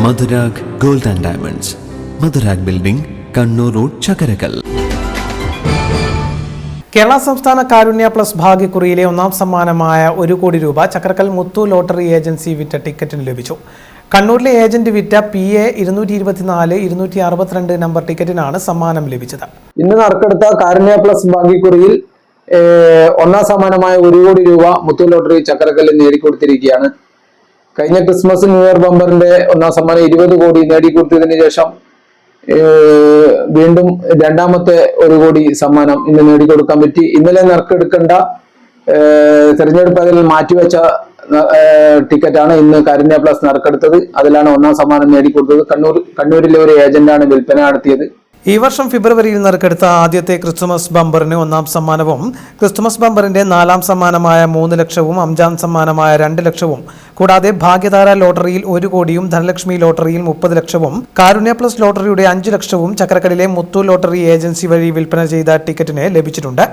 Madhurag gold and diamonds, Madhurag building, Kannur road, Chakkarakal. Kerala സംസ്ഥാന കാരുണ്യ plus ഭാഗ്യക്കുറിയിലെ ഒന്നാം സമ്മാനമായ 1 കോടി രൂപ ചക്രക്കൽ മുത്തു ലോട്ടറി ഏജൻസി വിറ്റ ടിക്കറ്റിന് ലഭിച്ചു. കണ്ണൂരിലെ ഏജന്റ് വിറ്റ PA 224 262 നമ്പർ ടിക്കറ്റിനാണ് സമ്മാനം ലഭിച്ചത്. ഇന്ന് നറുക്കെടുത്ത കാരുണ്യ പ്ലസ് ഭാഗ്യക്കുറിയിൽ ഒന്നാം സമ്മാനമായ 1 കോടി രൂപ മുത്തു ലോട്ടറി ചക്രക്കല്ലിൽ നേടിക്കൊടുത്തിരിക്കുകയാണ്. കഴിഞ്ഞ ക്രിസ്മസ് ന്യൂ ഇയർ ബമ്പറിന്റെ ഒന്നാം സമ്മാനം 20 കോടി നേടിക്കൊടുത്തതിന് ശേഷം വീണ്ടും രണ്ടാമത്തെ 1 കോടി സമ്മാനം ഇന്ന് നേടിക്കൊടുക്കാൻ പറ്റി. ഇന്നലെ നറുക്കെടുക്കേണ്ട തെരഞ്ഞെടുപ്പ് അതിൽ മാറ്റിവെച്ച ടിക്കറ്റാണ് ഇന്ന് കാരുണ്യ പ്ലസ് നറുക്കെടുത്തത്. അതിലാണ് ഒന്നാം സമ്മാനം നേടിക്കൊടുത്തത്. കണ്ണൂരിലെ ഒരു ഏജന്റാണ് വിൽപ്പന നടത്തിയത്. ഈ വർഷം ഫെബ്രുവരിയിൽ നറുക്കെടുത്ത ആദ്യത്തെ ക്രിസ്തുമസ് ബമ്പറിന് ഒന്നാം സമ്മാനവും ക്രിസ്തുമസ് ബമ്പറിന്റെ 4ാം സമ്മാനമായ 3 ലക്ഷവും 5ാം സമ്മാനമായ 2 ലക്ഷവും കൂടാതെ ഭാഗ്യധാര ലോട്ടറിയിൽ 1 കോടിയും ധനലക്ഷ്മി ലോട്ടറിയിൽ 30 ലക്ഷവും കാരുണ്യ പ്ലസ് ലോട്ടറിയുടെ 5 ലക്ഷവും ചക്രക്കലിലെ മുത്തു ലോട്ടറി ഏജൻസി വഴി വിൽപ്പന ചെയ്ത ടിക്കറ്റിന് ലഭിച്ചിട്ടുണ്ട്.